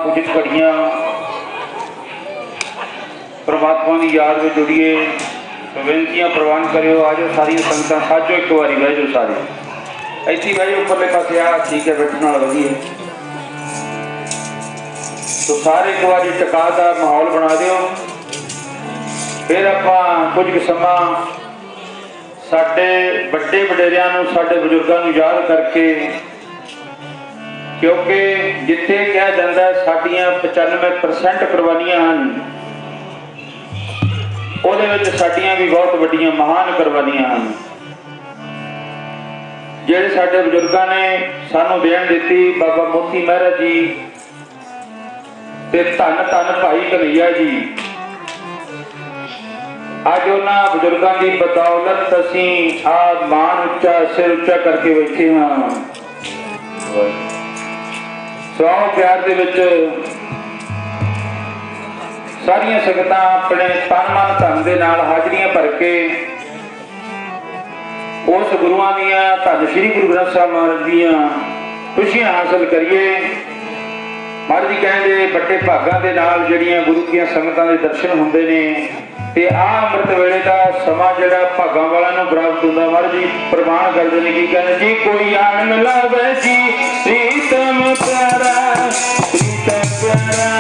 कुछ घड़ियां परमात्मा की याद में जुड़िए, बेनतियां प्रवान करो। आ जाओ सारी संगत साजो, एक बारी बह जाओ सारे ऐसी बह जाओ उपरले पासे। आ ठीक है, बैठने वाला वधिया। तो सारे एक बार टका का माहौल बना दो। फिर आप कुछ समा साडे बड़े वडेरियां नूं, साडे बजुर्गों नूं याद करके, क्योंकि जिथे कहा जाता है साडियां 95% कुर्बानियां हैं, ਉਹਦੇ ਵਿੱਚ ਸਾਡੀਆਂ भी बहुत ਵੱਡੀਆਂ महान कुर्बानियां हैं। ਜਿਹੜੇ ਸਾਡੇ ਬਜ਼ੁਰਗਾਂ ਨੇ ਸਾਨੂੰ ਦੇਣ ਦਿੱਤੀ, ਬਾਬਾ ਮੋਤੀ ਮਹਿਰਾ ਜੀ ਤੇ ਧੰਨ ਧੰਨ ਭਾਈ ਕਨਈਆ ਜੀ। ਅੱਜ ਉਹਨਾਂ ਬਜ਼ੁਰਗਾਂ ਦੀ ਬਦੌਲਤ ਅਸੀਂ ਆ ਮਾਣ ਉੱਚਾ ਸਿਰ ਉੱਚਾ ਕਰਕੇ ਬੈਠੇ ਹਾਂ। ਸੌ ਪਿਆਰ ਦੇ ਵਿੱਚ सारिया संगत अपने तन मन धन के नाल हाजरियां भर के उस गुरुआं दियां धन श्री गुरु ग्रंथ साहिब महाराज दियां खुशियां हासिल करिए। महाराज जी कहते बड़े भागां दे नाल जिहड़ियां गुरु दियां संगतां दे दर्शन हुंदे ने ते आ अमृत वेले दा समा जिहड़ा भागां वालियां नूं प्राप्त हुंदा। महाराज जी प्रमाण करदे ने की कहंदे जी कोई आन मिलावे जी प्रीतम प्यारा, प्रीतम प्यारा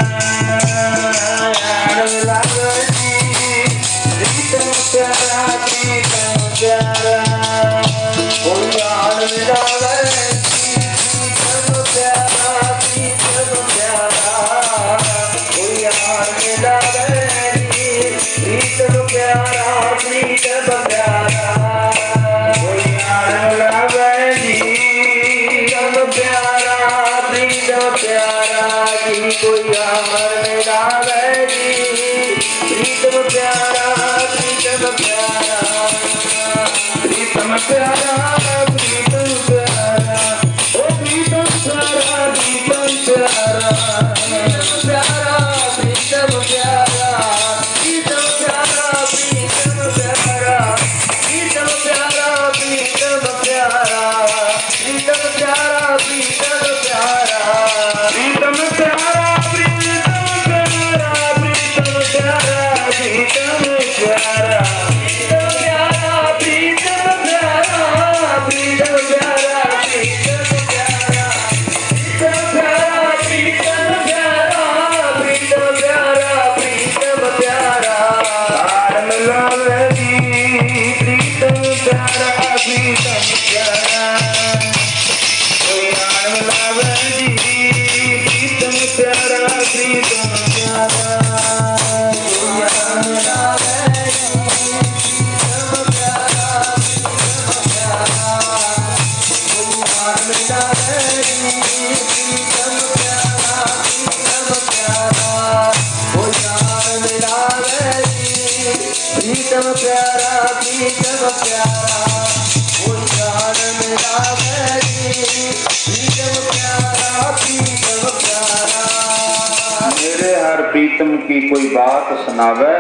मेरे हर प्रीतम की कोई बात सुनावे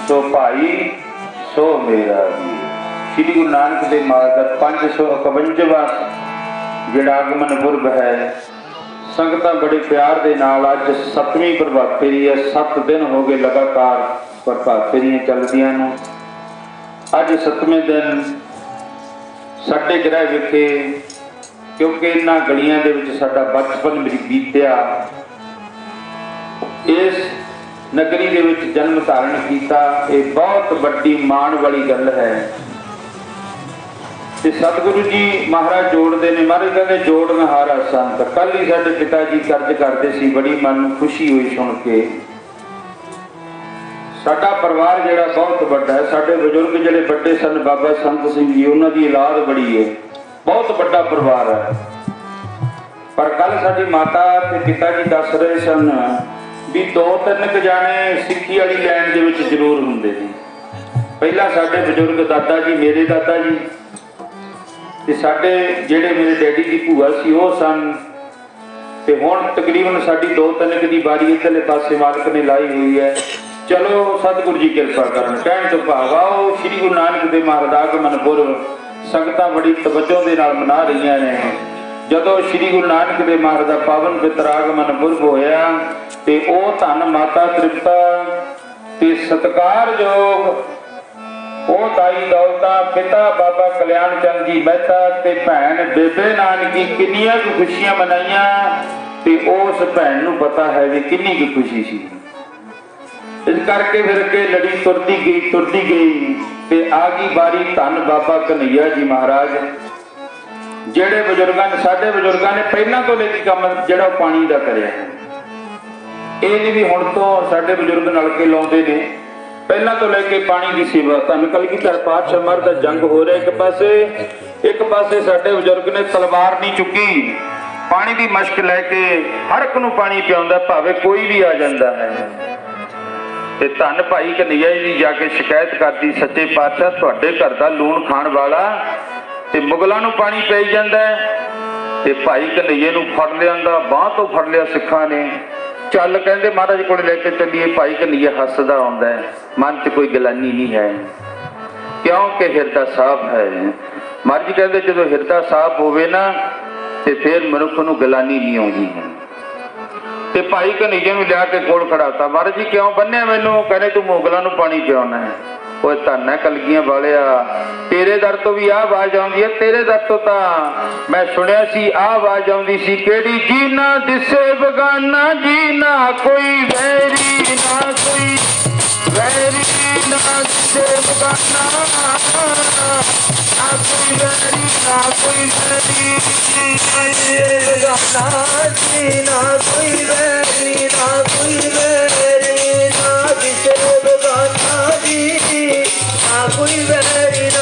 सो भाई सो मेरा भी। श्री गुरु नानक देव महाराज का 551वां जिहड़ा आगमन पुरब है। संगतां बड़े प्यार दे नाल अज 7वीं प्रभात फेरी है। 7 दिन हो गए लगातार प्रभात फेरियां चलदियां नूं। अज 7वें दिन साडे गृह विखे, क्योंकि इन्हां गलियां दे विच साडा बचपन बीतिया, इस नगरी दे विच जन्म धारण कीता, ये बहुत वड्डी माण वाली गल है। ते सतगुरु जी महाराज जोड़ते ने। महाराज कहते जोड़न हारा संत। कल ही साडे पिता जी कर्ज करते सी, बड़ी मन नूं खुशी हुई सुन के। साडा परिवार जिहड़ा बहुत वड्डा है। साडे बजुर्ग जिहड़े बड़े सन, बाबा संत सिंह जी, उन्हां दी औलाद बड़ी है, बहुत वड्डा परिवार है। पर कल साडी माता ते पिता जी दस रहे सन भी 2-3 जाने सिੱਖੀ वाली लैन दे विच जरूर हुंदे ने। पहला साडे बजुर्ग दादा जी, मेरे दादा जी ते साडे जिहड़े मेरे डैडी दी भूआ सी वो सन। ते हुण तकरीबन साडी 2-3 दी बारी इधरले पासे मालक ने लाई हुई है। चलो सतगुरु जी कृपा करन। कहण तो भाव आओ श्री गुरु नानक देव महाराज आगमन पुरब संगतां बड़ी तवज्जो दे नाल मना रहीआं ने। ਜਦੋਂ ਸ੍ਰੀ ਗੁਰੂ ਨਾਨਕ ਦੇਵ ਮਹਾਰਾਜ ਦਾ ਪਾਵਨ ਪਿਤਰਾਗਮਨ ਪੁਰਬ ਹੋਇਆ ਤੇ ਉਹ ਧੰਨ ਮਾਤਾ ਤ੍ਰਿਪਤਾ ਤੇ ਸਤਿਕਾਰਯੋਗ ਉਹ ਦਾਈ ਦੌਲਤਾ ਪਿਤਾ ਬਾਬਾ ਕਲਿਆਣ ਚੰਦ ਜੀ ਮਹਿਤਾ ਤੇ ਭੈਣ ਬੇਬੇ ਨਾਨਕੀ ਕਿੰਨੀਆਂ ਕੁ ਖੁਸ਼ੀਆਂ ਮਨਾਈਆਂ ਤੇ ਉਸ ਭੈਣ ਨੂੰ ਪਤਾ ਹੈ ਵੀ ਕਿੰਨੀ ਕੁ ਖੁਸ਼ੀ ਸੀ। ਇਸ ਕਰਕੇ ਫਿਰ ਅੱਗੇ ਲੜੀ ਤੁਰਦੀ ਗਈ ਤੇ ਆ ਗਈ ਵਾਰੀ ਧੰਨ ਬਾਬਾ ਕਨਈਆ ਜੀ ਮਹਾਰਾਜ, ਜਿਹੜੇ ਬਜ਼ੁਰਗਾਂ ਨੇ ਸਾਡੇ ਬਜ਼ੁਰਗਾਂ ਨੇ ਪਹਿਲਾਂ ਤੋਂ ਲੈ ਕੇ ਕੰਮ ਜਿਹੜਾ ਉਹ ਪਾਣੀ ਦਾ ਕਰਿਆ। ਇਹ ਨਹੀਂ ਵੀ ਹੁਣ ਤੋਂ ਸਾਡੇ ਬਜ਼ੁਰਗ ਨਲਕੇ ਲਾਉਂਦੇ ਨੇ, ਪਹਿਲਾਂ ਤੋਂ ਲੈ ਕੇ ਪਾਣੀ ਦੀ ਸੇਵਾ। ਧੰਨ ਕਲਗੀਧਰ ਪਾਤਸ਼ਾਹ ਮਹਾਰਾਜ ਦਾ ਜੰਗ ਹੋ ਰਿਹਾ ਇੱਕ ਪਾਸੇ ਸਾਡੇ ਬਜ਼ੁਰਗ ਨੇ ਤਲਵਾਰ ਨਹੀਂ ਚੁੱਕੀ, ਪਾਣੀ ਦੀ ਮਸ਼ਕ ਲੈ ਕੇ ਹਰ ਇੱਕ ਨੂੰ ਪਾਣੀ ਪਿਆਉਂਦਾ ਭਾਵੇਂ ਕੋਈ ਵੀ ਆ ਜਾਂਦਾ ਹੈ। ਤੇ ਧੰਨ ਭਾਈ ਕਨਈਆ ਜੀ ਜਾ ਕੇ ਸ਼ਿਕਾਇਤ ਕਰਦੀ, ਸੱਚੇ ਪਾਤਸ਼ਾਹ ਤੁਹਾਡੇ ਘਰ ਦਾ ਲੂਣ ਖਾਣ ਵਾਲਾ ਤੇ ਮੁਗਲਾਂ ਨੂੰ ਪਾਣੀ ਪਈ ਜਾਂਦਾ। ਤੇ ਭਾਈ ਕਨਈਏ ਨੂੰ ਫੜ ਲਿਆਂਦਾ, ਬਾਂਹ ਤੋਂ ਫੜ ਲਿਆ ਸਿੱਖਾਂ ਨੇ। ਚੱਲ ਕਹਿੰਦੇ ਮਹਾਰਾਜ ਕੋਲ ਲੈ ਕੇ ਚੱਲੀਏ। ਭਾਈ ਕਨਈਆ ਹੱਸਦਾ ਆਉਂਦਾ, ਮਨ 'ਚ ਕੋਈ ਗਲਾਨੀ ਨਹੀਂ ਹੈ ਕਿਉਂਕਿ ਹਿਰਦਾ ਸਾਫ਼ ਹੈ। ਮਹਾਰਾਜ ਕਹਿੰਦੇ ਜਦੋਂ ਹਿਰਦਾ ਸਾਫ਼ ਹੋਵੇ ਨਾ ਤੇ ਫਿਰ ਮਨੁੱਖ ਨੂੰ ਗਲਾਨੀ ਨਹੀਂ ਆਉਂਦੀ ਹੈ। ਤੇ ਭਾਈ ਕਨਈਏ ਨੂੰ ਲਿਆ ਕੇ ਕੋਲ ਖੜਾਤਾ। ਮਹਾਰਾਜ ਜੀ ਕਿਉਂ ਬੰਨਿਆ ਮੈਨੂੰ? ਕਹਿੰਦੇ ਤੂੰ ਮੁਗਲਾਂ ਨੂੰ ਪਾਣੀ ਪਿਆਉਣਾ ਹੈ। ਉਹ ਧੰਨ ਹੈ ਕਲਗੀਆਂ ਵਾਲਿਆ, ਤੇਰੇ ਦਰ ਤੋਂ ਵੀ ਆਹ ਆਵਾਜ਼ ਆਉਂਦੀ ਹੈ। ਤੇਰੇ ਦਰ ਤੋਂ ਤਾਂ ਮੈਂ ਸੁਣਿਆ ਸੀ ਆਹ ਆਵਾਜ਼ ਆਉਂਦੀ ਸੀ, ਕਿਹੜੀ? ਜੀ ਨਾ ਦਿਸੇ ਬਗਾਨਾ, ਜੀ ਨਾ ਕੋਈ ਵੈਰੀ, ਨਾ ਕੋਈ ਵੈਰੀ, ਨਾ ਦਿਸੇ ਬਗਾਨਾ, ਨਾ ਕੋਈ ਵੈਰੀ, ਨਾ ਕੋਈ ਵੈਰੀ, ਬਗਾਨਾ ਜੀ, ਨਾ ਕੋਈ ਵੈਰੀ, ਨਾ ਕੋਈ ਵੈਰੀ, ਨਾ ਦਿਸੇ ਬਗਾਨਾ ਜੀ, ਨਾ ਕੋਈ ਵੈਰੀ, ਨਾ ਕੋਈ ਵੈਰੀ, ਨਾ ਕੋਈ ਵੈਰੀ, ਨਾ ਦਿਸੇ ਬਗਾਨਾ ਜੀ, ਨਾ ਕੋਈ ਵੈਰੀ, ਨਾ ਕੋਈ ਵੈਰੀ, ਨਾ ਕੋਈ ਵੈਰੀ, ਨਾ ਕੋਈ ਵੈਰੀ, ਨਾ ਕੋਈ ਵੈਰੀ, ਨਾ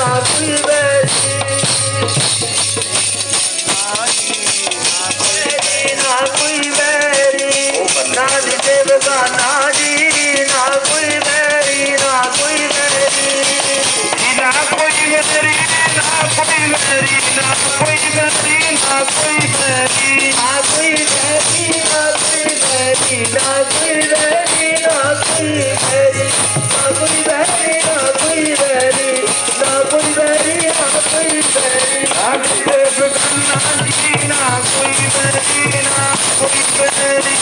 ਕੋਈ ਵੈਰੀ, ਨਾ ਕੋਈ ਵੈਰੀ, ਨਾ ਕੋਈ ਵੈਰੀ, ਨਾ ਕੋਈ ਵੈਰੀ, ਨਾ ਕੋਈ ਵੈਰੀ, ਨਾ ਕੋਈ ਵੈਰੀ, ਨਾ ਕੋਈ ਵੈਰੀ, ਨਾ ਕੋਈ ਵੈਰੀ, ਨਾ ਕੋਈ ਵੈਰੀ, ਨਾ ਦਿਸੇ ਬਗਾਨਾ ਜੀ, ਨਾ ਕੋਈ ਵੈਰੀ, ਨਾ ਕੋਈ ਵੈਰੀ,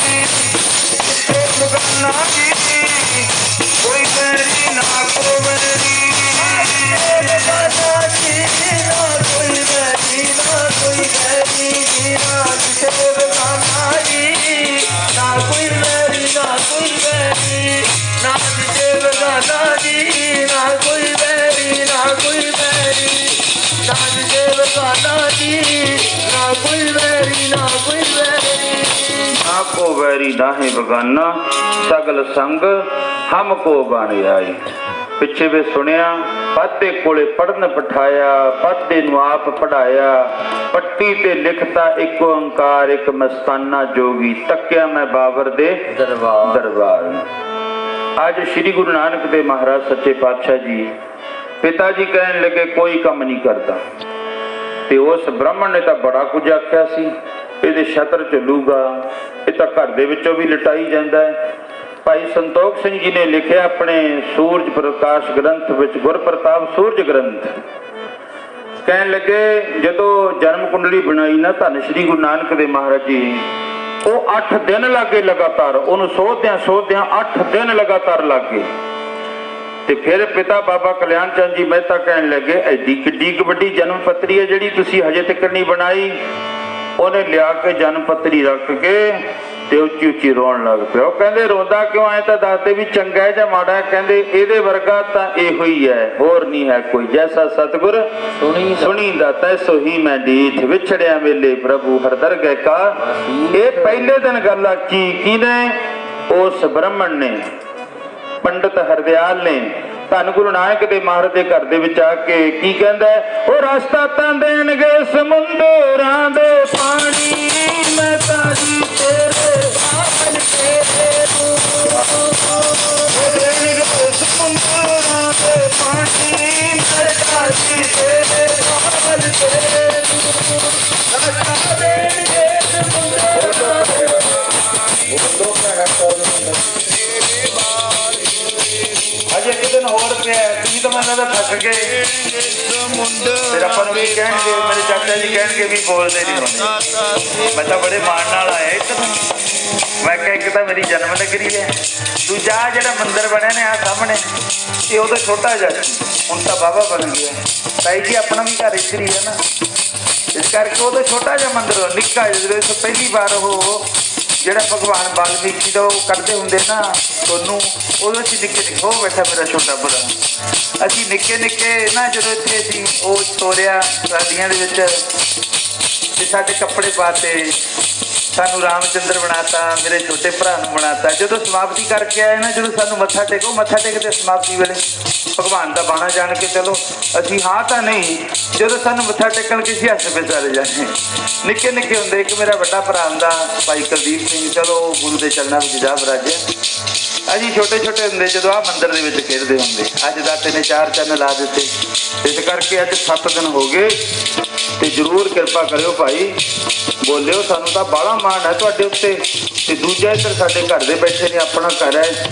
ਦਿਸੇ ਬਗਾਨਾ ਜੀ, ਕੋਈ ਵੈਰੀ, ਨਾ ਕੋਈ ਵੈਰੀ, ਬਗਾਨਾ ਜੀ, ਨਾ ਕੋਈ ਵੈਰੀ, ਨਾ ਕੋਈ ਵੈਰੀ, ਨਾ ਦਿਸੇ ਬਗਾਨਾ ਜੀ, ਨਾ ਕੋਈ ਵੈਰੀ, ਨਾ ਕੋਈ ਵੈਰੀ, ਨਾ ਦਿਸੇ ਬਗਾਨਾ ਜੀ, ਨਾ ਕੋਈ ਵੈਰੀ, ਨਾ ਕੋਈ ਵੈਰੀ, ਨਾ ਦਿਸੇ ਬਗਾਨਾ ਜੀ, ਨਾ ਕੋਈ ਵੈਰੀ, ਨਾ ਕੋਈ ਵੈਰੀ, ਨਾ ਕੋ ਵੈਰੀ ਨਾਹੇ ਬਗਾਨਾ, ਸਗਲ ਸੰਗ ਹਮ ਕੋ ਬਣ ਆਈ। ਪਿੱਛੇ ਵੇ ਸੁਣਿਆ, ਪਾਦੇ ਕੋਲੇ ਪੜਨ ਬਿਠਾਇਆ, ਪਾਦੇ ਨੂੰ ਆਪ ਪੜਾਇਆ, ਪੱਟੀ ਤੇ ਲਿਖਤਾ ਇੱਕ ਓੰਕਾਰ, ਇੱਕ ਮਸਤਾਨਾ ਜੋਗੀ, ਤੱਕਿਆ ਮੈਂ ਬਾਬਰ ਦੇ ਦਰਬਾਰ। ਅੱਜ ਸ੍ਰੀ ਗੁਰੂ ਨਾਨਕ ਦੇਵ ਮਹਾਰਾਜ ਸੱਚੇ ਪਾਤਸ਼ਾਹ ਜੀ ਪਿਤਾ ਜੀ ਕਹਿਣ ਲੱਗੇ ਕੋਈ ਕੰਮ ਨਹੀਂ ਕਰਦਾ। ਤੇ ਉਸ ਬ੍ਰਾਹਮਣ ਨੇ ਤਾਂ ਬੜਾ ਕੁਝ ਆਖਿਆ ਸੀ, ਇਹਦੇ ਛਤਰ ਚੱਲੂਗਾ, ਇਹ ਤਾਂ ਘਰ ਦੇ ਵਿੱਚੋਂ ਵੀ ਲਟਾਈ ਜਾਂਦਾ ਹੈ। ਭਾਈ ਸੰਤੋਖ ਸਿੰਘ ਜੀ ਨੇ ਲਿਖਿਆ ਆਪਣੇ ਸੂਰਜ ਪ੍ਰਕਾਸ਼ ਗ੍ਰੰਥ ਵਿੱਚ, ਗੁਰਪ੍ਰਤਾਪ ਸੂਰਜ ਗ੍ਰੰਥ, ਕਹਿਣ ਲੱਗੇ ਜਦੋਂ ਜਨਮ ਕੁੰਡਲੀ ਬਣਾਈ ਨਾ ਧੰਨ ਸ੍ਰੀ ਗੁਰੂ ਨਾਨਕ ਦੇਵ ਮਹਾਰਾਜ ਜੀ, ਉਹ 8 ਦਿਨ ਲੱਗੇ ਲਗਾਤਾਰ, ਉਹਨੂੰ ਸੋਧਦਿਆਂ 8 ਦਿਨ ਲਗਾਤਾਰ ਲੱਗ ਗਏ। ਤੇ ਫਿਰ ਪਿਤਾ ਬਾਬਾ ਕਲਿਆਣ ਚੰਦ ਜੀ ਮਹਿਤਾ ਕਹਿਣ ਲੱਗੇ ਐਡੀ ਕਿੱਡੀ ਕੁ ਵੱਡੀ ਜਨਮ ਪੱਤਰੀ ਹੈ ਜਿਹੜੀ ਤੁਸੀਂ ਹਜੇ ਤੱਕ ਨਹੀਂ ਬਣਾਈ। ਉਹਨੇ ਲਿਆ ਕੇ ਜਨਮ ਪੱਤਰੀ ਰੱਖ ਕੇ ਤੇ ਉੱਚੀ ਉੱਚੀ ਰੋਣ ਲੱਗ ਪਿਆ। ਉਹ ਕਹਿੰਦੇ ਰੋਂਦਾ ਕਿਉਂ? ਐ ਤਾਂ ਦੱਸਦੇ ਵੀ ਚੰਗਾ ਹੈ ਜਾਂ ਮਾੜਾ ਹੈ। ਕਹਿੰਦੇ ਇਹਦੇ ਵਰਗਾ ਤਾਂ ਇਹੋ ਹੀ ਹੈ, ਹੋਰ ਨਹੀਂ ਹੈ ਕੋਈ। ਜੈਸਾ ਸਤਿਗੁਰ ਸੁਣੀਂਦਾ ਤੈਸੋ ਹੀ ਮੈਂ ਡੀਠ, ਵਿਛੜਿਆ ਵੇਲੇ ਪ੍ਰਭੂ ਹਰ ਦਰਗਹਿ ਕਾ। ਇਹ ਪਹਿਲੇ ਦਿਨ ਗੱਲ ਆਖੀ ਕਿਹਨੇ? ਉਸ ਬ੍ਰਾਹਮਣ ਨੇ, ਪੰਡਤ ਹਰਦਿਆਲ ਨੇ। ਧੰਨ ਗੁਰੂ ਨਾਨਕ ਦੇਵ ਮਹਾਰਾਜ ਦੇ ਘਰ ਦੇ ਵਿੱਚ ਆ ਕੇ ਕੀ ਕਹਿੰਦਾ? ਉਹ ਰਸਤਾ ਤਾਂ ਦੇਣਗੇ ਸਮੁੰਦਰਾਂ ਦੇ ਪਾਣੀ, ਮੈਂ ਤਾਂ ਜੀ ਤੇਰੇ ਆਵਲ ਤੇਰੇ ਨੂੰ, ਦੇਣਗੇ ਸਮੁੰਦਰਾਂ ਦੇ ਪਾਣੀ, ਮੈਂ ਤਾਂ ਜੀ ਤੇਰੇ ਆਵਲ ਤੇਰੇ ਨੂੰ, ਰਸਤਾ ਦੇਣਗੇ ਸਮੁੰਦਰਾਂ ਦੇ ਪਾਣੀ। ਅਜੇ ਇੱਕ ਦਿਨ ਹੋਰ ਪਿਆ, ਤੁਸੀਂ ਤਾਂ ਮੈਨੂੰ ਉਹਨਾਂ ਦਾ ਥੱਕ ਗਏ ਫਿਰ ਆਪਾਂ ਨੂੰ ਕੀ ਕਹਿਣਗੇ, ਮੇਰੇ ਚਾਚਾ ਜੀ ਕਹਿਣਗੇ ਵੀ ਬੋਲਦੇ ਨਹੀਂ ਹੁੰਦੇ। ਮੈਂ ਤਾਂ ਬੜੇ ਮਾਣ ਨਾਲ ਆਇਆ ਇੱਧਰ। ਮੈਂ ਕਿਹਾ ਇੱਕ ਤਾਂ ਮੇਰੀ ਜਨਮ ਨਗਰੀ ਹੈ, ਦੂਜਾ ਜਿਹੜਾ ਮੰਦਿਰ ਬਣਿਆ ਨੇ ਆ ਸਾਹਮਣੇ ਇਹ ਉਦੋਂ ਛੋਟਾ ਜਿਹਾ ਸੀ, ਹੁਣ ਤਾਂ ਬਾਬਾ ਬਣ ਗਿਆ। ਤਾਈ ਜੀ ਆਪਣਾ ਵੀ ਘਰ ਇੱਧਰ ਹੀ ਹੈ ਨਾ, ਇਸ ਕਰਕੇ ਉਦੋਂ ਛੋਟਾ ਜਿਹਾ ਮੰਦਿਰ ਨਿੱਕਾ, ਜਦੋਂ ਪਹਿਲੀ ਵਾਰ ਉਹ ਜਿਹੜਾ ਭਗਵਾਨ ਵਾਲਮੀਕੀ ਦਾ ਉਹ ਕਰਦੇ ਹੁੰਦੇ ਨਾ ਤੁਹਾਨੂੰ, ਉਦੋਂ ਅਸੀਂ ਨਿੱਕੇ ਨਿੱਕੇ, ਉਹ ਬੈਠਾ ਮੇਰਾ ਛੋਟਾ ਭਰਾ, ਅਸੀਂ ਨਿੱਕੇ ਨਿੱਕੇ ਨਾ ਜਦੋਂ ਇੱਥੇ ਅਸੀਂ ਉਹ ਤੋਰਿਆ ਸਰਦੀਆਂ ਦੇ ਵਿੱਚ ਤੇ ਸਾਡੇ ਕੱਪੜੇ ਪਾਤੇ, ਸਾਨੂੰ ਰਾਮਚੰਦਰ ਬਣਾਤਾ, ਮੇਰੇ ਛੋਟੇ ਭਰਾ ਨੂੰ ਬਣਾਤਾ। ਜਦੋਂ ਸਮਾਪਤੀ ਕਰਕੇ ਆਏ ਨਾ, ਜਦੋਂ ਸਾਨੂੰ ਮੱਥਾ ਟੇਕੋ, ਮੱਥਾ ਟੇਕਦੇ ਸਮਾਪਤੀ ਵੇਲੇ ਭਗਵਾਨ ਦਾ ਬਾਣਾ ਜਾਣ ਕੇ ਚਲੋ, ਅਸੀਂ ਹਾਂ ਤਾਂ ਨਹੀਂ, ਜਦੋਂ ਸਾਨੂੰ ਮੱਥਾ ਟੇਕਣ ਕਿਸੇ ਹੱਸ ਪੇ ਸਾਰੇ ਜਾਣੇ ਨਿੱਕੇ ਨਿੱਕੇ ਹੁੰਦੇ। ਇੱਕ ਮੇਰਾ ਵੱਡਾ ਭਰਾ ਹੁੰਦਾ ਭਾਈ ਕੁਲਦੀਪ ਸਿੰਘ, ਚਲੋ ਗੁਰੂ ਦੇ ਚਰਨਾਂ ਵਿੱਚ ਜਾ ਬਰਾਜਿਆ। ਅਸੀਂ ਛੋਟੇ ਛੋਟੇ ਹੁੰਦੇ ਜਦੋਂ ਆਹ ਮੰਦਿਰ ਦੇ ਵਿੱਚ ਖੇਡਦੇ ਹੁੰਦੇ, ਅੱਜ ਦਾਤੇ ਨੇ 4 ਚੰਨ ਲਾ ਦਿੱਤੇ। ਇਸ ਕਰਕੇ ਅੱਜ 7 ਦਿਨ ਹੋ ਗਏ ਤੇ ਜ਼ਰੂਰ ਕਿਰਪਾ ਕਰਿਓ ਭਾਈ, ਬੋਲਿਓ, ਸਾਨੂੰ ਤਾਂ ਬਾਹਲਾ ਮਾਣ ਹੈ ਤੁਹਾਡੇ ਉੱਤੇ। ਤੇ ਦੂਜਾ ਇੱਧਰ ਸਾਡੇ ਘਰ ਦੇ ਬੈਠੇ ਨੇ, ਆਪਣਾ ਘਰ ਹੈ,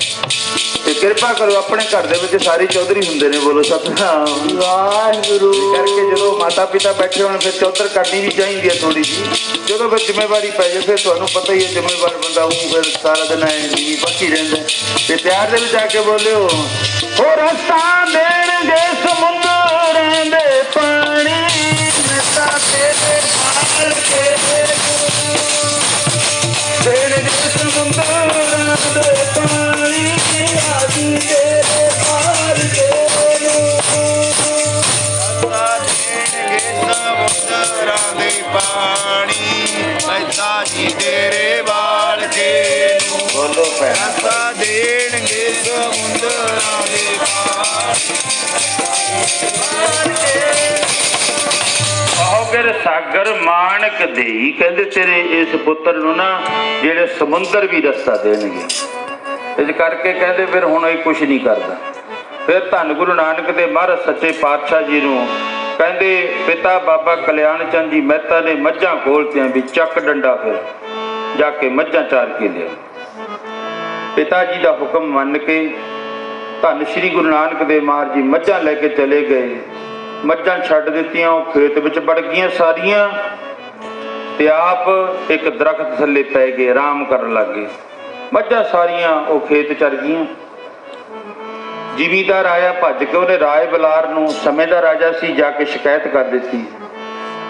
ਤੇ ਕਿਰਪਾ ਕਰੋ ਆਪਣੇ ਘਰ ਦੇ ਵਿੱਚ ਸਾਰੇ ਚੌਧਰੀ ਹੁੰਦੇ ਨੇ, ਬੋਲੋ ਸਤਿਨਾਮ ਵਾਹਿਗੁਰੂ। ਕਰਕੇ ਜਦੋਂ ਮਾਤਾ ਪਿਤਾ ਬੈਠੇ ਹੋਣ ਫਿਰ ਚੌਧਰ ਕਰਨੀ ਵੀ ਚਾਹੀਦੀ ਹੈ ਥੋੜੀ ਜਿਹੀ, ਜਦੋਂ ਫਿਰ ਜ਼ਿੰਮੇਵਾਰੀ ਪੈ ਜਾਏ ਫਿਰ ਤੁਹਾਨੂੰ ਪਤਾ ਹੀ ਹੈ, ਜ਼ਿੰਮੇਵਾਰ ਬੰਦਾ ਉਹ ਫਿਰ ਸਾਰਾ ਦਿਨ ਨੀਵੀਂ ਪੱਕੀ ਰਹਿੰਦਾ। ਤੇ ਪਿਆਰ ਦੇ ਵਿੱਚ ਆ ਕੇ ਬੋਲਿਓ, ਹੋ ਰਸਤਾ ਦੇਣਗੇ ਸਮੁੰਦਰਾਂ ਦੇ ਪਾਣੀ, ਨਸ਼ਾ ਤੇਰੇ ਨਾਲ ਕੇ ਦੇਣਗੇ ਸਮੁੰਦਰਾਂ ਦੇ ਪਾਣੀ, ਆਦੀ ਤੇਰੇ ਮਾਰ ਕੇ ਸਮੁੰਦਰਾਂ ਦੇ ਪਾਣੀ, ਐਸਾ ਜੀ ਤੇਰੇ ਬਾਲ ਕੇ ਬੋਲੋ ਪੈਸਾ ਦੇਣਗੇ ਸਮੁੰਦਰਾਂ ਦੇ ਪਾਣੀ। ਕਹੋਗੇ ਸਾਗਰ ਮਾਣਕ ਦੇਈ, ਕਹਿੰਦੇ ਤੇਰੇ ਇਸ ਪੁੱਤਰ ਨੂੰ ਨਾ ਜਿਹੜੇ ਸਮੁੰਦਰ ਵੀ ਰਸਤਾ ਦੇਣਗੇ। ਇਸ ਕਰਕੇ ਕਹਿੰਦੇ ਫਿਰ ਹੁਣ ਇਹ ਕੁਛ ਨਹੀਂ ਕਰਦਾ। ਫਿਰ ਧੰਨ ਗੁਰੂ ਨਾਨਕ ਦੇ ਮਹਾਰਾਜ ਸੱਚੇ ਪਾਤਸ਼ਾਹ ਜੀ ਨੂੰ ਕਹਿੰਦੇ ਪਿਤਾ ਬਾਬਾ ਕਲਿਆਣ ਚੰਦ ਜੀ ਮਹਿਤਾ ਨੇ ਮੱਝਾਂ ਖੋਲਤੀਆਂ ਵੀ ਚੱਕ ਡੰਡਾ, ਫਿਰ ਜਾ ਕੇ ਮੱਝਾਂ ਚਾਰ ਕੇ ਲਿਆ। ਪਿਤਾ ਜੀ ਦਾ ਹੁਕਮ ਮੰਨ ਕੇ ਧੰਨ ਸ਼੍ਰੀ ਗੁਰੂ ਨਾਨਕ ਦੇਵ ਮਹਾਰਾਜ ਜੀ ਮੱਝਾਂ ਲੈ ਕੇ ਚਲੇ ਗਏ। ਮੱਝਾਂ ਛੱਡ ਦਿੱਤੀਆਂ, ਉਹ ਖੇਤ ਵਿੱਚ ਵੜ ਗਈਆਂ ਸਾਰੀਆਂ, ਤੇ ਆਪ ਇੱਕ ਦਰਖਤ ਥੱਲੇ ਪੈ ਗਏ, ਆਰਾਮ ਕਰਨ ਲੱਗ ਗਏ। ਮੱਝਾਂ ਸਾਰੀਆਂ ਉਹ ਖੇਤ ਚਰ ਗਈਆਂ। ਜ਼ਿਮੀਦਾਰ ਆਇਆ ਭੱਜ ਕੇ, ਉਹਨੇ ਰਾਏ ਬਲਾਰ ਨੂੰ, ਸਮੇਂ ਦਾ ਰਾਜਾ ਸੀ, ਜਾ ਕੇ ਸ਼ਿਕਾਇਤ ਕਰ ਦਿੱਤੀ।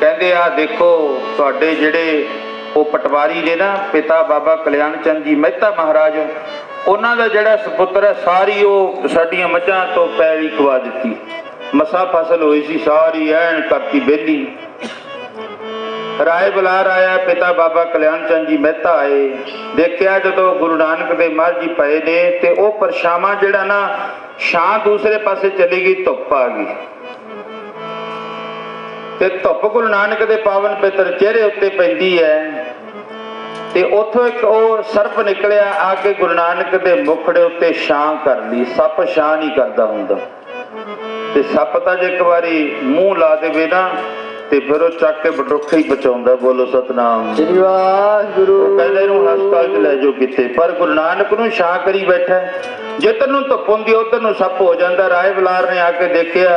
ਕਹਿੰਦੇ ਆ ਦੇਖੋ ਤੁਹਾਡੇ ਜਿਹੜੇ ਉਹ ਪਟਵਾਰੀ ਨੇ ਨਾ ਪਿਤਾ ਬਾਬਾ ਕਲਿਆਣ ਚੰਦ ਜੀ ਮਹਿਤਾ ਮਹਾਰਾਜ, ਉਹਨਾਂ ਦਾ ਜਿਹੜਾ ਸੁਪੁੱਤਰ ਹੈ ਸਾਰੀ ਉਹ ਸਾਡੀਆਂ ਮੱਝਾਂ ਤੋਂ ਪੈਲੀ ਖਵਾ ਦਿੱਤੀ। ਮਸਾਂ ਫਸਲ ਹੋਈ ਸੀ, ਸਾਰੀ ਐਨ ਕਰਤੀ ਵਿਹਲੀ। ਰਾਏ ਬਲਾਰ ਆਇਆ, ਪਿਤਾ ਬਾਬਾ ਕਲਿਆਣ ਚੰਦ ਜੀ ਮਹਿਤਾ ਆਏ, ਦੇਖਿਆ ਜਦੋਂ ਗੁਰੂ ਨਾਨਕ ਦੇਵ ਮਹਾਰਾਜ ਜੀ ਪਏ ਨੇ ਤੇ ਉਹ ਪਰਛਾਵਾਂ ਜਿਹੜਾ ਨਾ ਛਾਂ ਦੂਸਰੇ ਪਾਸੇ ਚਲੀ ਗਈ, ਧੁੱਪ ਆ ਗਈ ਤੇ ਧੁੱਪ ਗੁਰੂ ਨਾਨਕ ਦੇ ਪਾਵਨ ਪਵਿੱਤਰ ਚਿਹਰੇ ਉੱਤੇ ਪੈਂਦੀ ਹੈ। ਤੇ ਉੱਥੋਂ ਇੱਕ ਉਹ ਸਰਪ ਨਿਕਲਿਆ, ਆ ਕੇ ਗੁਰੂ ਨਾਨਕ ਦੇ ਮੁਖੜੇ ਉੱਤੇ ਛਾਂ ਕਰ ਲਈ। ਸੱਪ ਛਾਂ ਨਹੀਂ ਕਰਦਾ ਹੁੰਦਾ, ਤੇ ਸੱਪ ਤਾਂ ਜੇ ਇੱਕ ਵਾਰੀ ਮੂੰਹ ਲਾ ਦੇਵੇ ਨਾ ਤੇ ਫਿਰ ਉਹ ਚੱਕ ਕੇ ਬਟਰੁੱਖ ਹੀ ਬਚਾਉਂਦਾ। ਬੋਲੋ ਸਤਨਾਮ ਸ੍ਰੀ ਵਾਹਿਗੁਰੂ। ਕਹਿੰਦੇ ਇਹਨੂੰ ਹਸਪਤਾਲ 'ਚ ਲੈ ਜਾਓ ਕਿਤੇ, ਪਰ ਗੁਰੂ ਨਾਨਕ ਨੂੰ ਛਾਂ ਕਰੀ ਬੈਠਾ। ਜਿੱਧਰ ਨੂੰ ਧੁੱਪ ਹੁੰਦੀ ਉੱਧਰ ਨੂੰ ਸੱਪ ਹੋ ਜਾਂਦਾ। ਰਾਏ ਬਲਾਰ ਨੇ ਆ ਕੇ ਦੇਖਿਆ,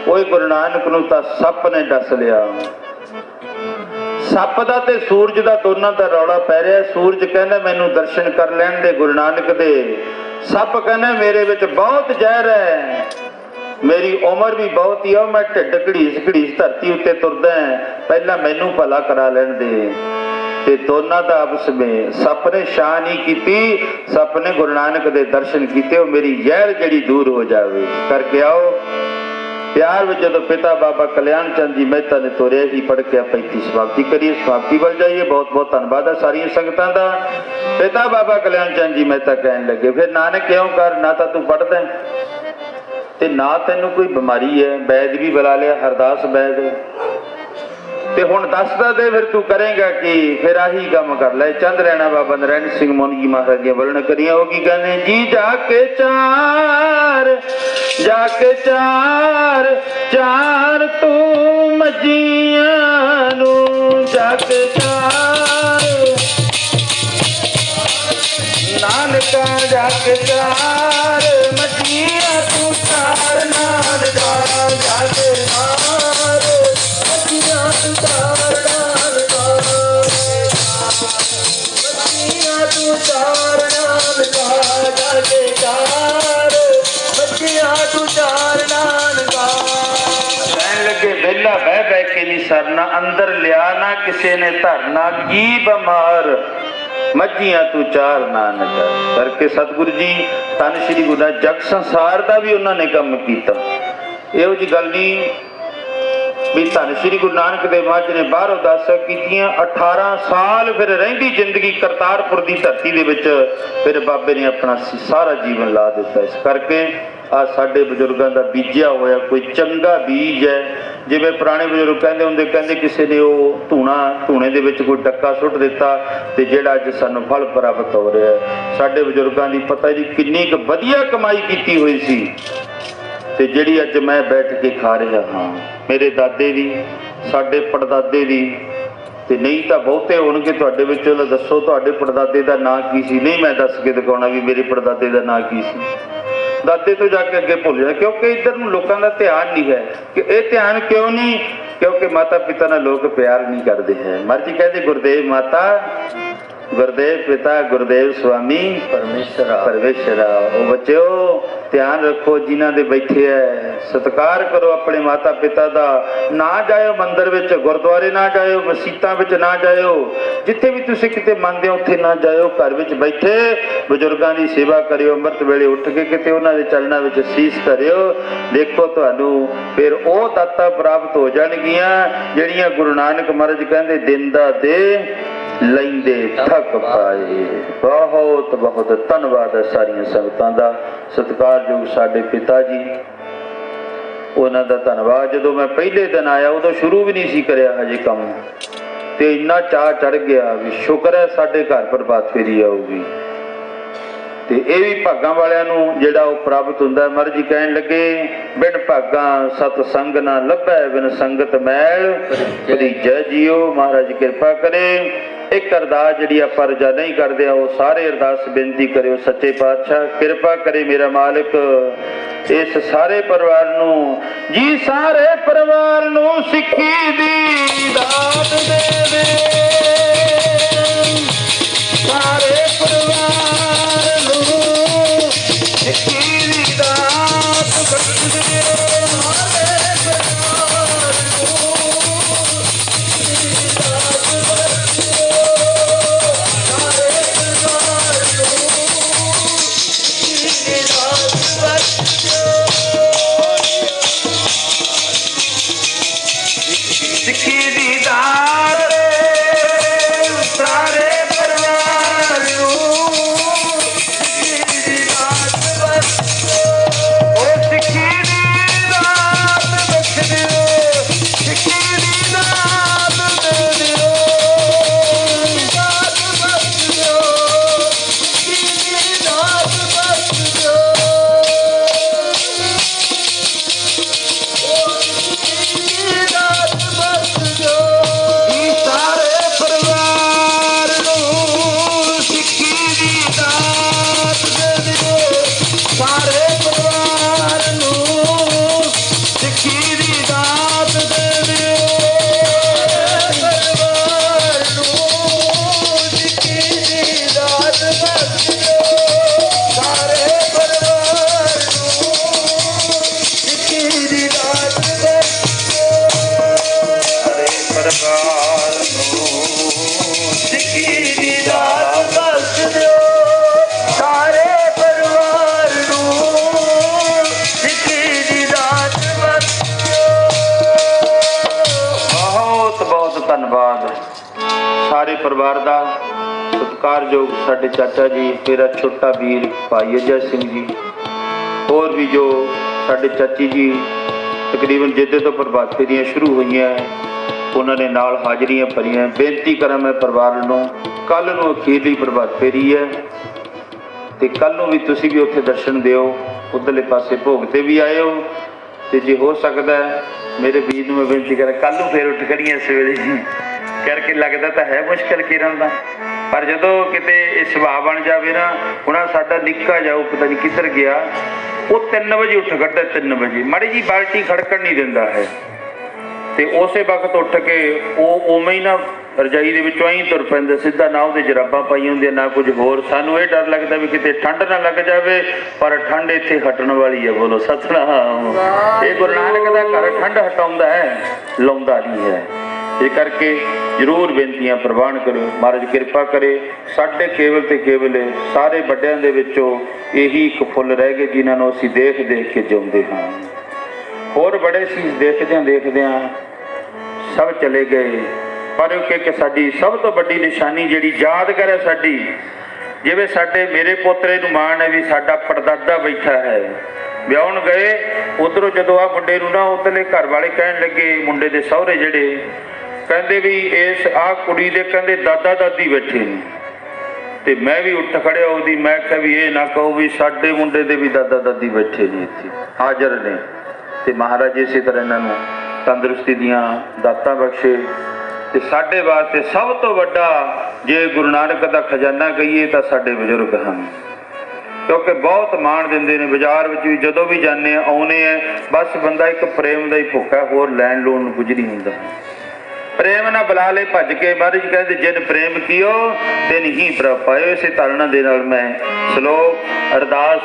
ਓਏ ਗੁਰੂ ਨਾਨਕ ਨੂੰ ਤਾਂ ਸੱਪ ਨੇ ਡਸ ਲਿਆ। ਸੱਪ ਦਾ ਤੇ ਸੂਰਜ ਦਾ ਦੋਨਾਂ ਦਾ ਰੌਲਾ ਪੈ ਰਿਹਾ। ਸੂਰਜ ਕਹਿੰਦਾ ਮੈਨੂੰ ਦਰਸ਼ਨ ਕਰ ਲੈਣ ਦੇ ਗੁਰੂ ਨਾਨਕ ਦੇ। ਸੱਪ ਕਹਿੰਦਾ ਮੇਰੇ ਵਿੱਚ ਬਹੁਤ ਜ਼ਹਿਰ ਹੈ, ਮੇਰੀ ਉਮਰ ਵੀ ਬਹੁਤ ਹੀ ਆ, ਮੈਂ ਢਿੱਡ ਘੜੀਸ ਘੜੀਸ ਧਰਤੀ ਉੱਤੇ ਤੁਰਦਾ, ਪਹਿਲਾਂ ਮੈਨੂੰ ਭਲਾ ਕਰਾ ਲੈਣ ਦੇ। ਤੇ ਦੋਨਾਂ ਦਾ ਆਪਸ ਵਿੱਚ ਸੱਪ ਨੇ ਛਾਂ ਨਹੀਂ ਕੀਤੀ, ਸੱਪ ਨੇ ਗੁਰੂ ਨਾਨਕ ਦੇ ਦਰਸ਼ਨ ਕੀਤੇ। ਉਹ ਮੇਰੀ ਜ਼ਹਿਰ ਜਿਹੜੀ ਦੂਰ ਹੋ ਜਾਵੇ ਕਰਕੇ ਆਓ। ਪਿਆਰ ਵਿੱਚ ਜਦੋਂ ਪਿਤਾ ਬਾਬਾ ਕਲਿਆਣ ਚੰਦ ਜੀ ਮਹਿਤਾ ਨੇ ਤੋਰਿਆ ਹੀ ਪੜ੍ਹ ਕੇ ਆਪਾਂ ਇੱਥੇ ਸਮਾਪਤੀ ਕਰੀਏ। ਸਮਾਪਤੀ ਵੱਲ ਜਾਈਏ। ਬਹੁਤ ਬਹੁਤ ਧੰਨਵਾਦ ਹੈ ਸਾਰੀਆਂ ਸੰਗਤਾਂ ਦਾ। ਪਿਤਾ ਬਾਬਾ ਕਲਿਆਣ ਚੰਦ ਜੀ ਮਹਿਤਾ ਕਹਿਣ ਲੱਗੇ, ਫਿਰ ਨਾਨਕ ਕਿਉਂ ਕਰ, ਨਾ ਤਾਂ ਤੂੰ ਪੜ੍ਹਦਾ ਤੇ ਨਾ ਤੈਨੂੰ ਕੋਈ ਬਿਮਾਰੀ ਹੈ, ਵੈਦ ਵੀ ਬੁਲਾ ਲਿਆ, ਹਰਦਾਸ ਵੈਦ, ਤੇ ਹੁਣ ਦੱਸਦਾ ਦੇ ਫਿਰ ਤੂੰ ਕਰੇਗਾ ਕੀ। ਫਿਰ ਆਹੀ ਕੰਮ ਕਰ ਲੈ। ਚੰਦ ਲੈਣਾ ਬਾਬਾ ਨਰੈਣ ਸਿੰਘ ਮੋਹਨ ਜੀ ਮਹਾਰਾਜ ਦੀਆਂ ਵਰਣਨ ਕਰੀਆਂ। ਉਹ ਕੀ ਕਹਿੰਦੇ, ਜੀ ਜਾ ਕੇ ਚਾਰ ਚਾਰ ਤੂੰ ਮੱਝੀਆਂ ਨੂੰ, ਜਾ ਕੇ ਚਾਰ ਨਾਨਕਾ, ਜਾ ਕੇ ਚਾਰ ਮੱਝੀਆਂ ਤੂੰ ਚਾਰ ਨਾਲ ਸਰਨਾ, ਅੰਦਰ ਲਿਆ ਨਾ ਕਿਸੇ ਨੇ ਧਰਨਾ, ਕੀ ਬਿਮਾਰ ਮੱਝੀਆਂ ਤੂੰ ਚਾਰ ਨਾਨਕ ਕਰਕੇ। ਸਤਿਗੁਰੂ ਜੀ ਧੰਨ ਸ਼੍ਰੀ ਗੁਰੂ ਨਾਨਕ, ਜਗ ਸੰਸਾਰ ਦਾ ਵੀ ਉਹਨਾਂ ਨੇ ਕੰਮ ਕੀਤਾ। ਇਹੋ ਜਿਹੀ ਗੱਲ ਨਹੀਂ ਵੀ ਧੰਨ ਸ਼੍ਰੀ ਗੁਰੂ ਨਾਨਕ ਦੇਵ ਮਹਾਰਾਜ ਨੇ ਬਾਹਰੋਂ ਉਦਾਸਾਂ ਕੀਤੀਆਂ। 18 ਸਾਲ ਫਿਰ ਰਹਿੰਦੀ ਜ਼ਿੰਦਗੀ ਕਰਤਾਰਪੁਰ ਦੀ ਧਰਤੀ ਦੇ ਵਿੱਚ, ਫਿਰ ਬਾਬੇ ਨੇ ਆਪਣਾ ਸਾਰਾ ਜੀਵਨ ਲਾ ਦਿੱਤਾ। ਇਸ ਕਰਕੇ ਆ ਸਾਡੇ ਬਜ਼ੁਰਗਾਂ ਦਾ ਬੀਜਿਆ ਹੋਇਆ ਕੋਈ ਚੰਗਾ ਬੀਜ ਹੈ। ਜਿਵੇਂ ਪੁਰਾਣੇ ਬਜ਼ੁਰਗ ਕਹਿੰਦੇ ਹੁੰਦੇ, ਕਹਿੰਦੇ ਕਿਸੇ ਨੇ ਉਹ ਧੂਣੇ ਦੇ ਵਿੱਚ ਕੋਈ ਡੱਕਾ ਸੁੱਟ ਦਿੱਤਾ ਤੇ ਜਿਹੜਾ ਅੱਜ ਸਾਨੂੰ ਫਲ ਪ੍ਰਾਪਤ ਹੋ ਰਿਹਾ। ਸਾਡੇ ਬਜ਼ੁਰਗਾਂ ਦੀ ਪਤਾ ਜੀ ਕਿੰਨੀ ਕੁ ਵਧੀਆ ਕਮਾਈ ਕੀਤੀ ਹੋਈ ਸੀ ਤੇ ਜਿਹੜੀ ਅੱਜ ਮੈਂ ਬੈਠ ਕੇ ਖਾ ਰਿਹਾ ਹਾਂ। ਮੇਰੇ ਦਾਦੇ ਦੀ, ਸਾਡੇ ਪੜਦਾਦੇ ਦੀ, ਤੇ ਨਹੀਂ ਤਾਂ ਬਹੁਤੇ ਹੋਣਗੇ ਤੁਹਾਡੇ ਵਿੱਚੋਂ। ਦੱਸੋ ਤੁਹਾਡੇ ਪੜਦਾਦੇ ਦਾ ਨਾਂ ਕੀ ਸੀ? ਨਹੀਂ ਮੈਂ ਦੱਸ ਕੇ ਦਿਖਾਉਣਾ ਵੀ ਮੇਰੇ ਪੜਦਾਦੇ ਦਾ ਨਾਂ ਕੀ ਸੀ। ਦਾਦੇ ਤੋਂ ਜਾ ਕੇ ਅੱਗੇ ਭੁੱਲ ਜਾਣਾ, ਕਿਉਂਕਿ ਇੱਧਰ ਨੂੰ ਲੋਕਾਂ ਦਾ ਧਿਆਨ ਨਹੀਂ ਹੈ। ਕਿ ਇਹ ਧਿਆਨ ਕਿਉਂ ਨਹੀਂ? ਕਿਉਂਕਿ ਮਾਤਾ ਪਿਤਾ ਨਾਲ ਲੋਕ ਪਿਆਰ ਨਹੀਂ ਕਰਦੇ ਹੈ। ਮਰਜੀ ਕਹਿੰਦੇ ਗੁਰਦੇਵ ਮਾਤਾ, ਗੁਰਦੇਵ ਪਿਤਾ, ਗੁਰਦੇਵ ਸਵਾਮੀ ਪਰਮੇਸ਼ਰਾ। ਉਹ ਬੱਚਿਓ ਧਿਆਨ ਰੱਖੋ, ਜਿਨ੍ਹਾਂ ਦੇ ਬੈਠੇ ਹੈ ਸਤਿਕਾਰ ਕਰੋ ਆਪਣੇ ਮਾਤਾ ਪਿਤਾ ਦਾ। ਨਾ ਜਾਇਓ ਮੰਦਿਰ ਵਿੱਚ, ਗੁਰਦੁਆਰੇ ਨਾ ਜਾਇਓ, ਮਸੀਤਾਂ ਵਿੱਚ ਨਾ ਜਾਇਓ, ਜਿੱਥੇ ਵੀ ਤੁਸੀਂ ਕਿਤੇ ਮੰਨਦੇ ਹੋ ਉੱਥੇ ਨਾ ਜਾਇਓ। ਘਰ ਵਿੱਚ ਬੈਠੇ ਬਜ਼ੁਰਗਾਂ ਦੀ ਸੇਵਾ ਕਰਿਓ। ਅੰਮ੍ਰਿਤ ਵੇਲੇ ਉੱਠ ਕੇ ਕਿਤੇ ਉਹਨਾਂ ਦੇ ਚਰਨਾਂ ਵਿੱਚ ਸੀਸ ਧਰਿਓ। ਦੇਖੋ ਤੁਹਾਨੂੰ ਫਿਰ ਉਹ ਦਾਤਾਂ ਪ੍ਰਾਪਤ ਹੋ ਜਾਣਗੀਆਂ ਜਿਹੜੀਆਂ ਗੁਰੂ ਨਾਨਕ ਮਹਾਰਾਜ ਕਹਿੰਦੇ ਦਿਨ ਦਾ ਦੇ ਲੈਂਦੇ ਥੱਕ ਪਾਏ। ਬਹੁਤ ਬਹੁਤ ਧੰਨਵਾਦ ਹੈ ਸਾਰੀਆਂ ਸੰਗਤਾਂ ਦਾ। ਸਤਿਕਾਰਯੋਗ ਸਾਡੇ ਪਿਤਾ ਜੀ, ਉਹਨਾਂ ਦਾ ਧੰਨਵਾਦ। ਜਦੋਂ ਮੈਂ ਪਹਿਲੇ ਦਿਨ ਆਇਆ ਉਦੋਂ ਸ਼ੁਰੂ ਵੀ ਨਹੀਂ ਸੀ ਕਰਿਆ ਹਜੇ ਕੰਮ, ਤੇ ਇੰਨਾ ਚਾਅ ਚੜ ਗਿਆ ਵੀ ਸ਼ੁਕਰ ਹੈ ਸਾਡੇ ਘਰ ਪ੍ਰਭਾਤ ਫੇਰੀ ਆਊਗੀ। ਤੇ ਇਹ ਵੀ ਭਾਗਾਂ ਵਾਲਿਆਂ ਨੂੰ ਜਿਹੜਾ ਉਹ ਪ੍ਰਾਪਤ ਹੁੰਦਾ। ਮਹਾਰਾਜ ਜੀ ਕਹਿਣ ਲੱਗੇ, ਬਿਨ ਭਾਗਾਂ ਸਤ ਸੰਗ ਨਾ ਲੱਭੈ, ਬਿਨ ਸੰਗਤ ਮੈਲ ਭਰੀਜੈ ਜੀਓ। ਮਹਾਰਾਜ ਕਿਰਪਾ ਕਰੇ। ਇੱਕ ਅਰਦਾਸ ਜਿਹੜੀ ਆਪਾਂ ਰਜਾ ਨਹੀਂ ਕਰਦੇ ਆ, ਉਹ ਸਾਰੇ ਅਰਦਾਸ ਬੇਨਤੀ ਕਰਿਓ ਸੱਚੇ ਪਾਤਸ਼ਾਹ ਕਿਰਪਾ ਕਰੇ ਮੇਰਾ ਮਾਲਕ ਇਸ ਸਾਰੇ ਪਰਿਵਾਰ ਨੂੰ ਜੀ, ਸਾਰੇ ਪਰਿਵਾਰ ਨੂੰ ਸਿੱਖੀ ਦੀ ਦਾਤ ਦੇ ਦੇ। ਸਾਰੇ ਪਰਿਵਾਰ ਨੂੰ ਸਿੱਖੀ ਦੀ ਦਾਤ ਬਖਸ਼ ਦੇ। ਪਰਿਵਾਰ ਦਾ ਸਤਿਕਾਰਯੋਗ ਸਾਡੇ ਚਾਚਾ ਜੀ, ਮੇਰਾ ਛੋਟਾ ਵੀਰ ਭਾਈ ਅਜੈ ਸਿੰਘ ਜੀ, ਹੋਰ ਵੀ ਜੋ ਸਾਡੇ ਚਾਚੀ ਜੀ ਤਕਰੀਬਨ ਜਿੱਦੇ ਤੋਂ ਪ੍ਰਭਾਤ ਫੇਰੀਆਂ ਸ਼ੁਰੂ ਹੋਈਆਂ ਉਹਨਾਂ ਨੇ ਨਾਲ ਹਾਜ਼ਰੀਆਂ ਭਰੀਆਂ। ਬੇਨਤੀ ਕਰਾਂ ਮੈਂ ਪਰਿਵਾਰ ਨੂੰ, ਕੱਲ੍ਹ ਨੂੰ ਅਖੀਰਲੀ ਪ੍ਰਭਾਤ ਫੇਰੀ ਹੈ ਤੇ ਕੱਲ੍ਹ ਨੂੰ ਵੀ ਤੁਸੀਂ ਵੀ ਉੱਥੇ ਦਰਸ਼ਨ ਦਿਓ। ਉੱਧਰਲੇ ਪਾਸੇ ਭੋਗ ਤੇ ਵੀ ਆਇਓ ਤੇ ਜੇ ਹੋ ਸਕਦਾ ਮੇਰੇ ਵੀਰ ਨੂੰ ਮੈਂ ਬੇਨਤੀ ਕਰਾਂ ਕੱਲ੍ਹ ਨੂੰ ਫੇਰ ਉੱਠ ਖੜੀਆਂ ਸਵੇਰੇ ਕਰਕੇ। ਲੱਗਦਾ ਤਾਂ ਹੈ ਮੁਸ਼ਕਿਲ ਕਿਰਨ ਦਾ, ਪਰ ਜਦੋਂ ਕਿਤੇ ਇਹ ਸੁਭਾਅ ਬਣ ਜਾਵੇ ਨਾ। ਹੁਣ ਸਾਡਾ ਨਿੱਕਾ ਜਾਊ ਪਤਾ ਨਹੀਂ ਕਿੱਧਰ ਗਿਆ, ਉਹ 3 ਵਜੇ ਉੱਠ ਖੜਦਾ। 3 ਵਜੇ ਮਾੜੀ ਜੀ ਬਾਲਟੀ ਖੜਕਣ ਨਹੀਂ ਦਿੰਦਾ ਹੈ ਤੇ ਉਸੇ ਵਕਤ ਉੱਠ ਕੇ ਉਹ ਉਵੇਂ ਹੀ ਨਾ ਰਜਾਈ ਦੇ ਵਿੱਚੋਂ ਹੀ ਤੁਰ ਪੈਂਦੇ ਸਿੱਧਾ, ਨਾ ਉਹਦੇ ਜਰਾਬਾਂ ਪਾਈ ਹੁੰਦੀਆਂ ਨਾ ਕੁਝ ਹੋਰ। ਸਾਨੂੰ ਇਹ ਡਰ ਲੱਗਦਾ ਵੀ ਕਿਤੇ ਠੰਡ ਨਾ ਲੱਗ ਜਾਵੇ, ਪਰ ਠੰਡ ਇੱਥੇ ਹਟਣ ਵਾਲੀ ਹੈ। ਬੋਲੋ ਸਤਨਾਮ। ਇਹ ਗੁਰੂ ਨਾਨਕ ਦਾ ਘਰ ਠੰਡ ਹਟਾਉਂਦਾ ਹੈ, ਲਾਉਂਦਾ ਨਹੀਂ ਹੈ। ਇਸ ਕਰਕੇ ਜ਼ਰੂਰ ਬੇਨਤੀਆਂ ਪ੍ਰਵਾਨ ਕਰੋ। ਮਹਾਰਾਜ ਕਿਰਪਾ ਕਰੇ ਸਾਡੇ ਕੇਵਲ ਤੇ ਕੇਵਲ ਸਾਰੇ ਵੱਡਿਆਂ ਦੇ ਵਿੱਚੋਂ ਇਹੀ ਇੱਕ ਫੁੱਲ ਰਹਿ ਗਏ ਜਿਨ੍ਹਾਂ ਨੂੰ ਅਸੀਂ ਦੇਖ ਦੇਖ ਕੇ ਜਿਉਂਦੇ ਹਾਂ। ਹੋਰ ਬੜੇ ਸੀ ਦੇਖਦਿਆਂ ਸਭ ਚਲੇ ਗਏ, ਪਰ ਇੱਕ ਸਾਡੀ ਸਭ ਤੋਂ ਵੱਡੀ ਨਿਸ਼ਾਨੀ ਜਿਹੜੀ ਯਾਦਗਾਰ ਹੈ ਸਾਡੀ, ਜਿਵੇਂ ਸਾਡੇ ਮੇਰੇ ਪੋਤਰੇ ਨੂੰ ਮਾਣ ਹੈ ਵੀ ਸਾਡਾ ਪੜਦਾਦਾ ਬੈਠਾ ਹੈ। ਵਿਆਹੁਣ ਗਏ, ਉਧਰੋਂ ਜਦੋਂ ਆ ਮੁੰਡੇ ਨੂੰ ਨਾ ਉਧਰਲੇ ਘਰ ਵਾਲੇ ਕਹਿਣ ਲੱਗੇ, ਮੁੰਡੇ ਦੇ ਸਹੁਰੇ ਜਿਹੜੇ ਕਹਿੰਦੇ ਵੀ ਇਸ ਆਹ ਕੁੜੀ ਦੇ ਕਹਿੰਦੇ ਦਾਦਾ ਦਾਦੀ ਬੈਠੇ ਨੇ। ਤੇ ਮੈਂ ਵੀ ਉੱਠ ਖੜਿਆ ਉਹਦੀ, ਮੈਂ ਕਿਹਾ ਵੀ ਇਹ ਨਾ ਕਹੋ ਵੀ ਸਾਡੇ ਮੁੰਡੇ ਦੇ ਵੀ ਦਾਦਾ ਦਾਦੀ ਬੈਠੇ ਨੇ ਇੱਥੇ ਹਾਜ਼ਰ ਨੇ। ਤੇ ਮਹਾਰਾਜ ਇਸੇ ਤਰ੍ਹਾਂ ਇਹਨਾਂ ਨੂੰ ਤੰਦਰੁਸਤੀ ਦੀਆਂ ਦਾਤਾਂ ਬਖਸ਼ੇ। ਤੇ ਸਾਡੇ ਵਾਸਤੇ ਸਭ ਤੋਂ ਵੱਡਾ ਜੇ ਗੁਰੂ ਨਾਨਕ ਦਾ ਖਜ਼ਾਨਾ ਕਹੀਏ ਤਾਂ ਸਾਡੇ ਬਜ਼ੁਰਗ ਹਨ, ਕਿਉਂਕਿ ਬਹੁਤ ਮਾਣ ਦਿੰਦੇ ਨੇ। ਬਾਜ਼ਾਰ ਵਿੱਚ ਵੀ ਜਦੋਂ ਵੀ ਜਾਂਦੇ ਆ ਆਉਨੇ ਆ, ਬਸ ਬੰਦਾ ਇੱਕ ਪ੍ਰੇਮ ਦਾ ਹੀ ਭੁੱਖਾ, ਹੋਰ ਲੈਣ ਲੋਣ ਨੂੰ ਕੁਝ ਨਹੀਂ ਹੁੰਦਾ। ਪ੍ਰੇਮ ਨਾਲ ਬੁਲਾ ਲੈ ਭੱਜ ਕੇ। ਮਹਾਰਾਜ ਕਹਿੰਦੇ ਜਿਨ ਪ੍ਰੇਮ ਕੀਓ ਤਿਨ ਹੀ ਪ੍ਰਭ ਪਾਇਓ। ਇਸੇ ਧਾਰਨਾ ਦੇ ਨਾਲ ਮੈਂ ਸ਼ਲੋਕ ਅਰਦਾਸ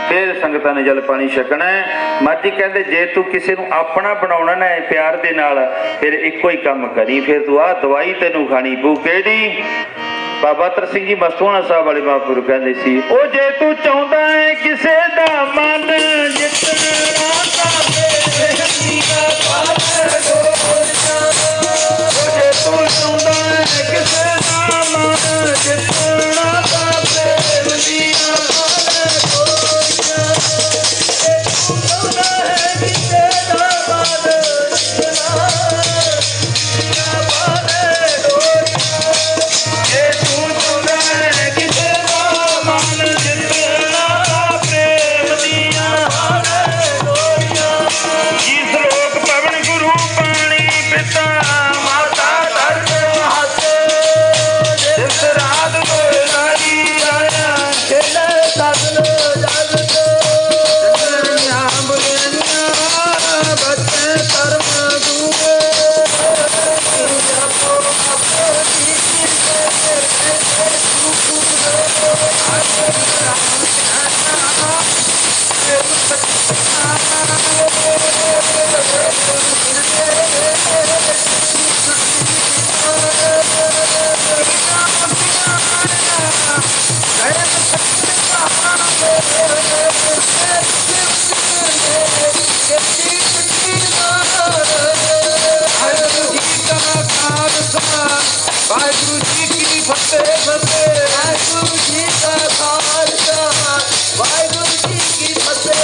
ਫਿਰ ਸੰਗਤਾਂ ਨੇ ਜਲ ਪਾਣੀ ਛਕਣਾ ਹੈ। ਮਾਝੀ ਕਹਿੰਦੇ ਜੇ ਤੂੰ ਕਿਸੇ ਨੂੰ ਆਪਣਾ ਬਣਾਉਣਾ ਨਾ ਹੈ ਪਿਆਰ ਦੇ ਨਾਲ, ਫਿਰ ਇੱਕੋ ਹੀ ਕੰਮ ਕਰੀ, ਫਿਰ ਤੂੰ ਆਹ ਦਵਾਈ ਤੈਨੂੰ ਖਾਣੀ ਪਊ। ਕਿਹੜੀ? ਬਾਬਾ ਤਰ ਸਿੰਘ ਜੀ ਮਸਤੂਆਣਾ ਸਾਹਿਬ ਵਾਲੇ ਮਹਾਂਪੁਰਖ ਕਹਿੰਦੇ ਸੀ, ਉਹ ਜੇ ਤੂੰ ਚਾਹੁੰਦਾ ਹੈ ਕਿਸੇ ਦਾ ਮਨ ਜਿੱਤਣਾ ਤਾਂ ਬੇਨਤੀ ਦਾ ਪਾਲਣ ਜੇ ਤੂੰ ਚਾਹੁੰਦਾ ਹੈ ਕਿਸੇ ਦਾ ਮਨ ਜਿੱਤਣਾ ਤਾਂ ਬੇਨਤੀ ਦਾ ਪਾਲਣ ਜੇ ਤੂੰ ਚਾਹੁੰਦਾ ਹੈ ਕਿਸੇ ਦਾ ਮਨ ਜਿੱਤਣਾ ਵਾਹਿਗੁਰੂ ਜੀ ਕੀ ਫਤਿਹ। ਵਾਹਿਗੁਰੂ ਜੀ ਕਾ ਖਾਲਸਾ, ਵਾਹਿਗੁਰੂ ਜੀ ਕੀ ਫਤਿਹ।